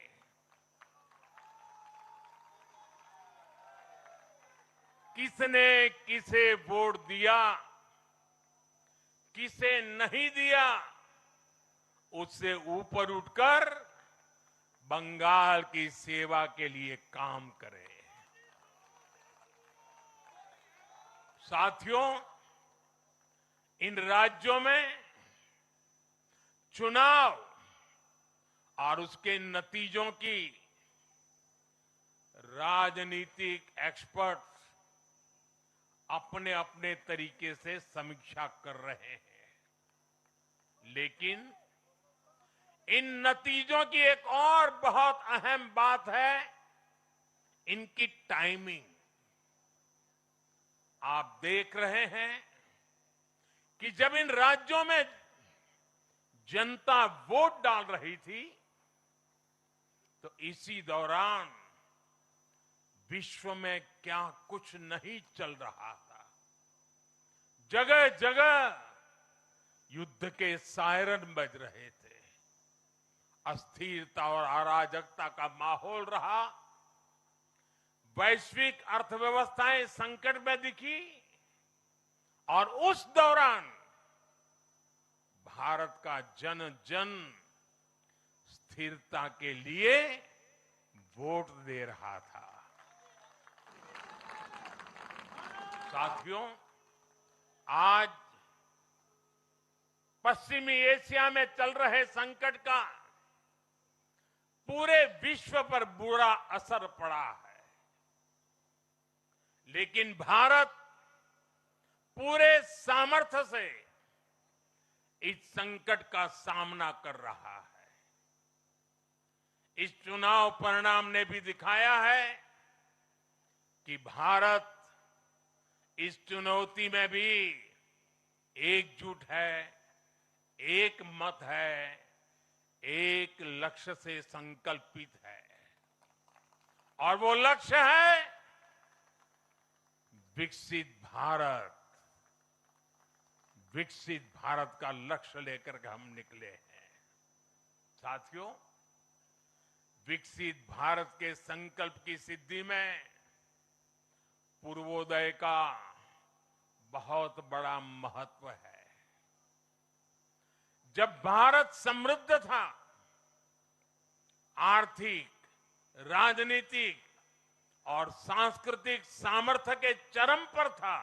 किसने किसे वोट दिया, किसे नहीं दिया, उससे ऊपर उठकर बंगाल की सेवा के लिए काम करें। साथियों, इन राज्यों में चुनाव और उसके नतीजों की राजनीतिक एक्सपर्ट्स अपने अपने तरीके से समीक्षा कर रहे हैं, लेकिन इन नतीजों की एक और बहुत अहम बात है, इनकी टाइमिंग। आप देख रहे हैं कि जब इन राज्यों में जनता वोट डाल रही थी, तो इसी दौरान विश्व में क्या कुछ नहीं चल रहा था। जगह जगह युद्ध के सायरन बज रहे थे, अस्थिरता और अराजकता का माहौल रहा, वैश्विक अर्थव्यवस्थाएं संकट में दिखी, और उस दौरान भारत का जन जन स्थिरता के लिए वोट दे रहा था। साथियों, आज पश्चिमी एशिया में चल रहे संकट का पूरे विश्व पर बुरा असर पड़ा है, लेकिन भारत पूरे सामर्थ्य से इस संकट का सामना कर रहा है। इस चुनाव परिणाम ने भी दिखाया है कि भारत इस चुनौती में भी एकजुट है, एक मत है, एक लक्ष्य से संकल्पित है और वो लक्ष्य है विकसित भारत। विकसित भारत का लक्ष्य लेकर के हम निकले हैं। साथियों, विकसित भारत के संकल्प की सिद्धि में पूर्वोदय का बहुत बड़ा महत्व है। जब भारत समृद्ध था, आर्थिक, राजनीतिक और सांस्कृतिक सामर्थ्य के चरम पर था,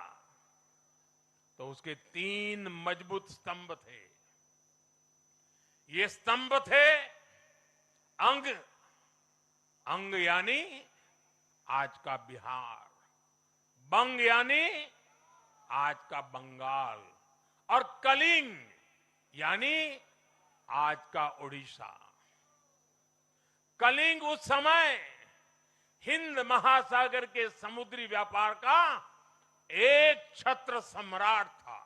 तो उसके 3 मजबूत स्तंभ थे। ये स्तंभ थे अंग, अंग यानी आज का बिहार, बंग यानी आज का बंगाल और कलिंग यानी आज का उड़ीसा। कलिंग उस समय हिंद महासागर के समुद्री व्यापार का एक छत्र सम्राट था।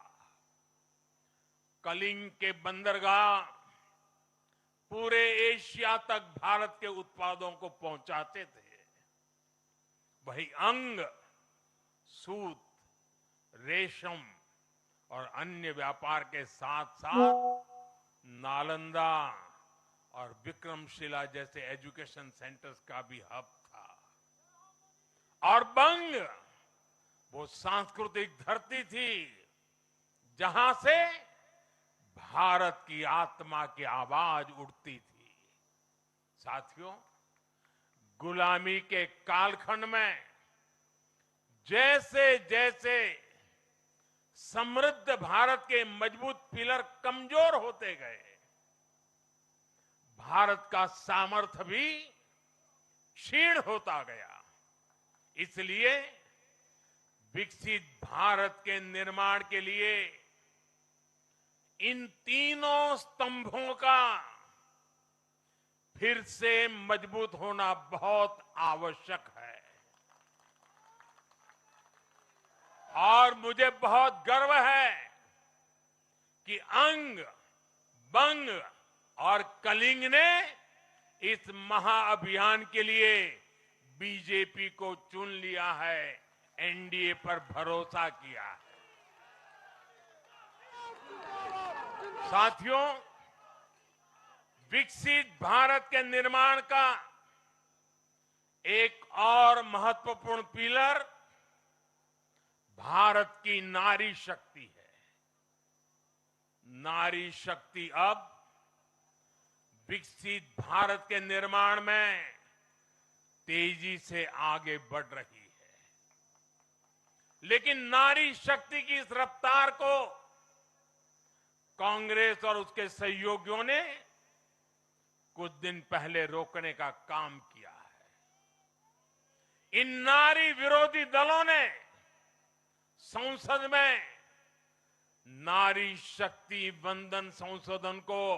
कलिंग के बंदरगाह पूरे एशिया तक भारत के उत्पादों को पहुंचाते थे। वही अंग सूत, रेशम और अन्य व्यापार के साथ साथ नालंदा और विक्रमशिला जैसे एजुकेशन सेंटर्स का भी हब था। और बंग वो सांस्कृतिक धरती थी जहां से भारत की आत्मा की आवाज उठती थी। साथियों, गुलामी के कालखंड में जैसे जैसे समृद्ध भारत के मजबूत पिलर कमजोर होते गए, भारत का सामर्थ्य भी क्षीण होता गया। इसलिए विकसित भारत के निर्माण के लिए इन तीनों स्तंभों का फिर से मजबूत होना बहुत आवश्यक है। और मुझे बहुत गर्व है कि अंग, बंग और कलिंग ने इस महाअभियान के लिए बीजेपी को चुन लिया है, एनडीए पर भरोसा किया है। साथियों, विकसित भारत के निर्माण का एक और महत्वपूर्ण पिलर भारत की नारी शक्ति है। नारी शक्ति अब विकसित भारत के निर्माण में तेजी से आगे बढ़ रही है। लेकिन नारी शक्ति की इस रफ्तार को कांग्रेस और उसके सहयोगियों ने कुछ दिन पहले रोकने का काम किया है। इन नारी विरोधी दलों ने संसद में नारी शक्ति वंदन संशोधन को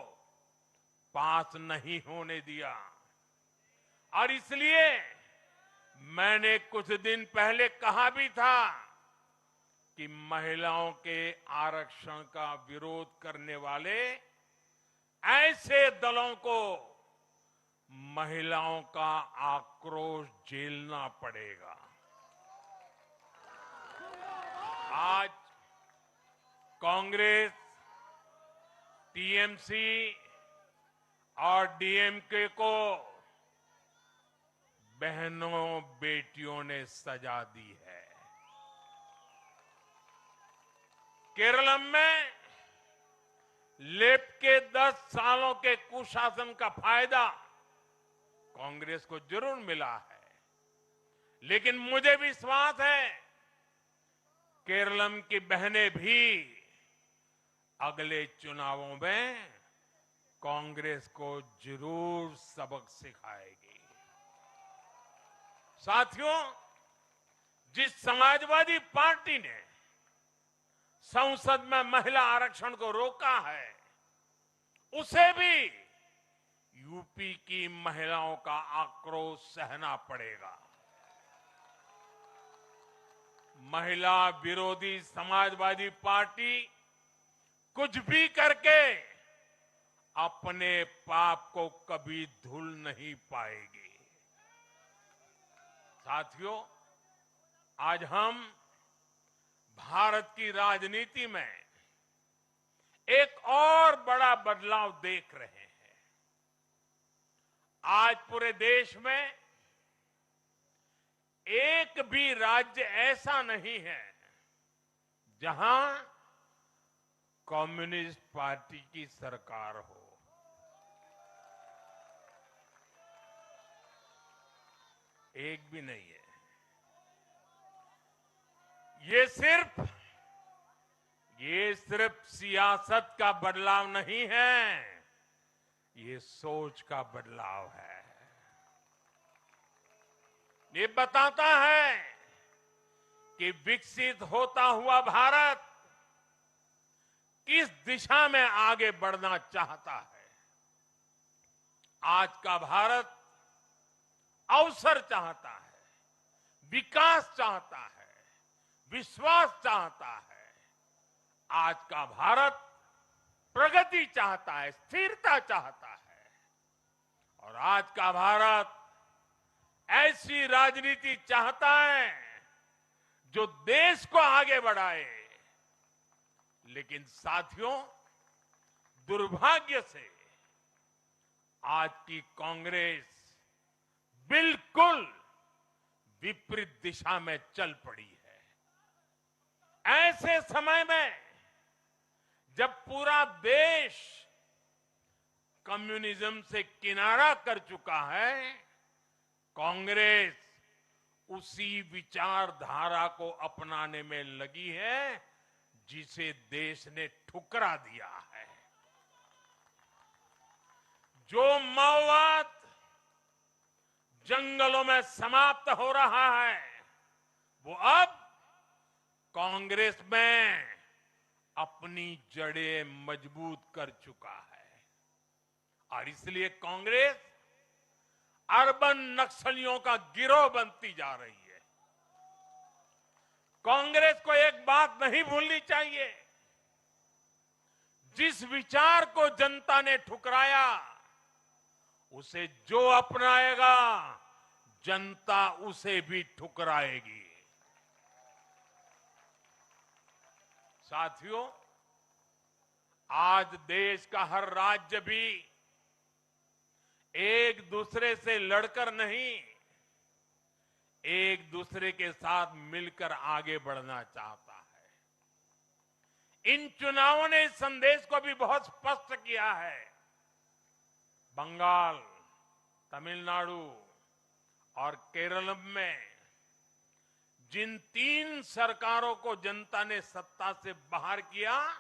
पास नहीं होने दिया और इसलिए मैंने कुछ दिन पहले कहा भी था कि महिलाओं के आरक्षण का विरोध करने वाले ऐसे दलों को महिलाओं का आक्रोश झेलना पड़ेगा। आज कांग्रेस, टीएमसी और डीएमके को बहनों बेटियों ने सजा दी है। केरलम में लेफ्ट के 10 सालों के कुशासन का फायदा कांग्रेस को जरूर मिला है, लेकिन मुझे विश्वास है केरलम की बहनें भी अगले चुनावों में कांग्रेस को जरूर सबक सिखाएगी। साथियों, जिस समाजवादी पार्टी ने संसद में महिला आरक्षण को रोका है, उसे भी यूपी की महिलाओं का आक्रोश सहना पड़ेगा। महिला विरोधी समाजवादी पार्टी कुछ भी करके अपने पाप को कभी धुल नहीं पाएगी। साथियों, आज हम भारत की राजनीति में एक और बड़ा बदलाव देख रहे हैं। आज पूरे देश में एक भी राज्य ऐसा नहीं है जहां कम्युनिस्ट पार्टी की सरकार हो। एक भी नहीं है। ये सिर्फ सियासत का बदलाव नहीं है, ये सोच का बदलाव है। ये बताता है कि विकसित होता हुआ भारत किस दिशा में आगे बढ़ना चाहता है। आज का भारत अवसर चाहता है, विकास चाहता है, विश्वास चाहता है। आज का भारत प्रगति चाहता है, स्थिरता चाहता है। और आज का भारत ऐसी राजनीति चाहता है जो देश को आगे बढ़ाए। लेकिन साथियों, दुर्भाग्य से आज की कांग्रेस बिल्कुल विपरीत दिशा में चल पड़ी है। ऐसे समय में जब पूरा देश कम्युनिज्म से किनारा कर चुका है, कांग्रेस उसी विचारधारा को अपनाने में लगी है जिसे देश ने ठुकरा दिया है। जो माओवाद जंगलों में समाप्त हो रहा है, वो अब कांग्रेस में अपनी जड़ें मजबूत कर चुका है। और इसलिए कांग्रेस अर्बन नक्सलियों का गिरोह बनती जा रही है। कांग्रेस को एक बात नहीं भूलनी चाहिए, जिस विचार को जनता ने ठुकराया उसे जो अपनाएगा जनता उसे भी ठुकराएगी। साथियों, आज देश का हर राज्य भी एक दूसरे से लड़कर नहीं, एक दूसरे के साथ मिलकर आगे बढ़ना चाहता है। इन चुनावों ने इस संदेश को भी बहुत स्पष्ट किया है। बंगाल, तमिलनाडु और केरल में जिन 3 सरकारों को जनता ने सत्ता से बाहर किया,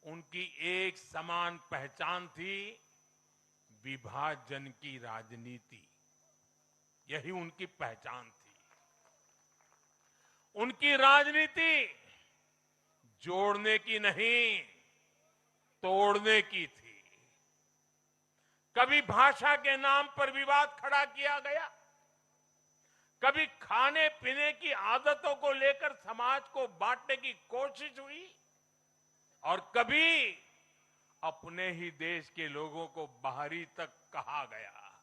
उनकी एक समान पहचान थी, विभाजन की राजनीति। यही उनकी पहचान थी। उनकी राजनीति जोड़ने की नहीं, तोड़ने की थी। कभी भाषा के नाम पर विवाद खड़ा किया गया, कभी खाने पीने की आदतों को लेकर समाज को बांटने की कोशिश हुई, और कभी अपने ही देश के लोगों को बाहरी तक कहा गया।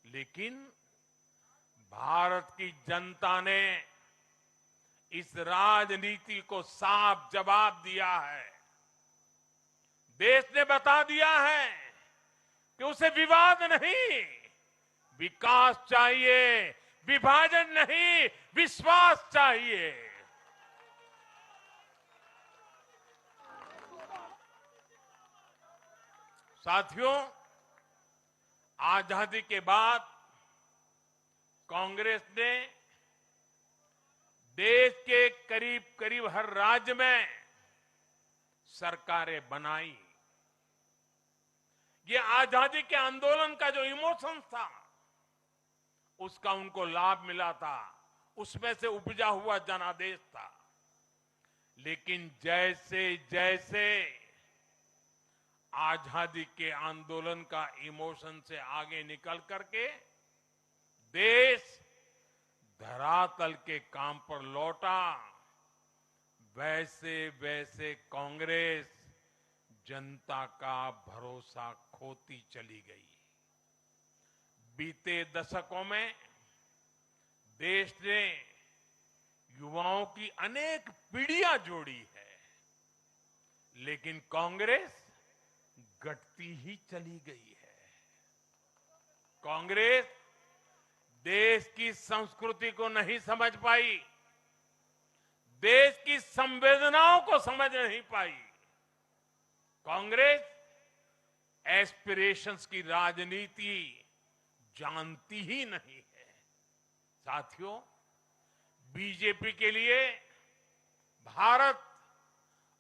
लेकिन भारत की जनता ने इस राजनीति को साफ जवाब दिया है। देश ने बता दिया है कि उसे विवाद नहीं, विकास चाहिए, विभाजन नहीं, विश्वास चाहिए। साथियों, आजादी के बाद कांग्रेस ने देश के करीब करीब हर राज्य में सरकारें बनाई। ये आजादी के आंदोलन का जो इमोशन था, उसका उनको लाभ मिला था, उसमें से उपजा हुआ जनादेश था। लेकिन जैसे जैसे आजादी के आंदोलन का इमोशन से आगे निकल करके देश धरातल के काम पर लौटा, वैसे वैसे कांग्रेस जनता का भरोसा खोती चली गई। बीते दशकों में देश ने युवाओं की अनेक पीढ़ियां जोड़ी है, लेकिन कांग्रेस घटती ही चली गई है। कांग्रेस देश की संस्कृति को नहीं समझ पाई, देश की संवेदनाओं को समझ नहीं पाई। कांग्रेस एस्पिरेशंस की राजनीति जानती ही नहीं है। साथियों, बीजेपी के लिए भारत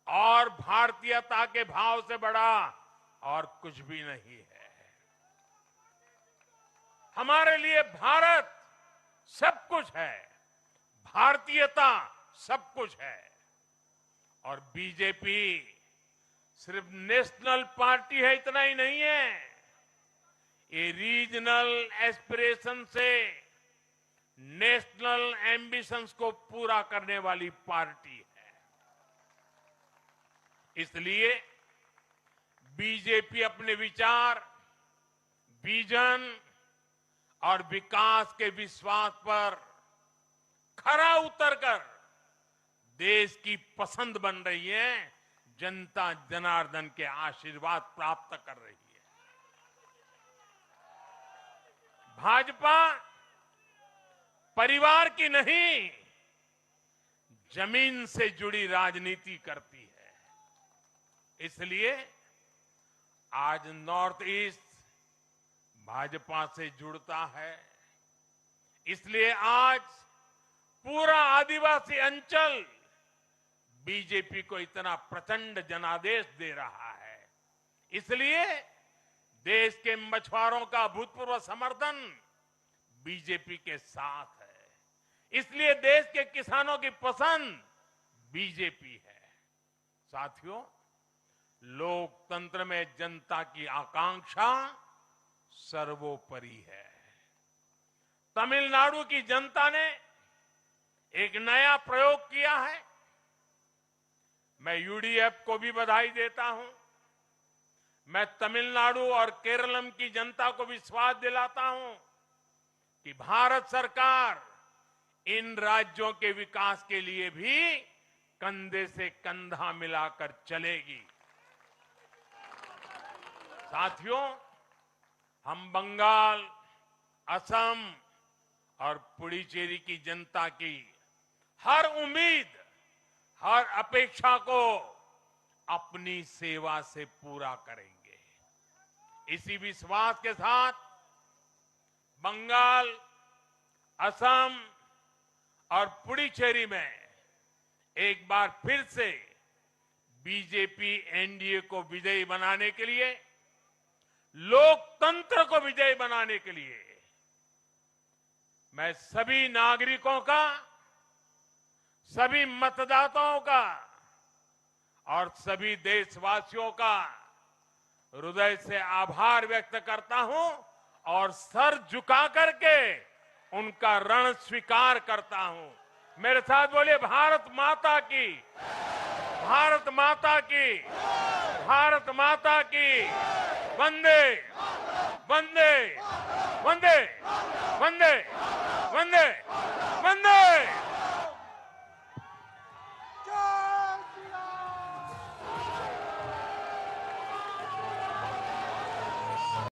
और भारतीयता के भाव से बड़ा और कुछ भी नहीं है। हमारे लिए भारत सब कुछ है, भारतीयता सब कुछ है। और बीजेपी सिर्फ नेशनल पार्टी है, इतना ही नहीं है, ये रीजनल एस्पिरेशन से नेशनल एम्बिशंस को पूरा करने वाली पार्टी है। इसलिए बीजेपी अपने विचार, विजन और विकास के विश्वास पर खरा उतरकर देश की पसंद बन रही है, जनता जनार्दन के आशीर्वाद प्राप्त कर रही है। भाजपा परिवार की नहीं, जमीन से जुड़ी राजनीति करती है। इसलिए आज नॉर्थ ईस्ट भाजपा से जुड़ता है। इसलिए आज पूरा आदिवासी अंचल बीजेपी को इतना प्रचंड जनादेश दे रहा है। इसलिए देश के मछुआरों का अभूतपूर्व समर्थन बीजेपी के साथ है। इसलिए देश के किसानों की पसंद बीजेपी है। साथियों, लोकतंत्र में जनता की आकांक्षा सर्वोपरि है। तमिलनाडु की जनता ने एक नया प्रयोग किया है। मैं यूडीएफ को भी बधाई देता हूं। मैं तमिलनाडु और केरलम की जनता को विश्वास दिलाता हूं कि भारत सरकार इन राज्यों के विकास के लिए भी कंधे से कंधा मिलाकर चलेगी। साथियों, हम बंगाल, असम और पुडुचेरी की जनता की हर उम्मीद, हर अपेक्षा को अपनी सेवा से पूरा करेंगे। इसी विश्वास के साथ बंगाल, असम और पुडुचेरी में एक बार फिर से बीजेपी एनडीए को विजयी बनाने के लिए, लोकतंत्र को विजयी बनाने के लिए मैं सभी नागरिकों का, सभी मतदाताओं का और सभी देशवासियों का हृदय से आभार व्यक्त करता हूं और सर झुका करके उनका ऋण स्वीकार करता हूं। मेरे साथ बोलिए, भारत माता की, भारत माता की, भारत माता की। वंदे वंदे वंदे वंदे वंदे वंदे।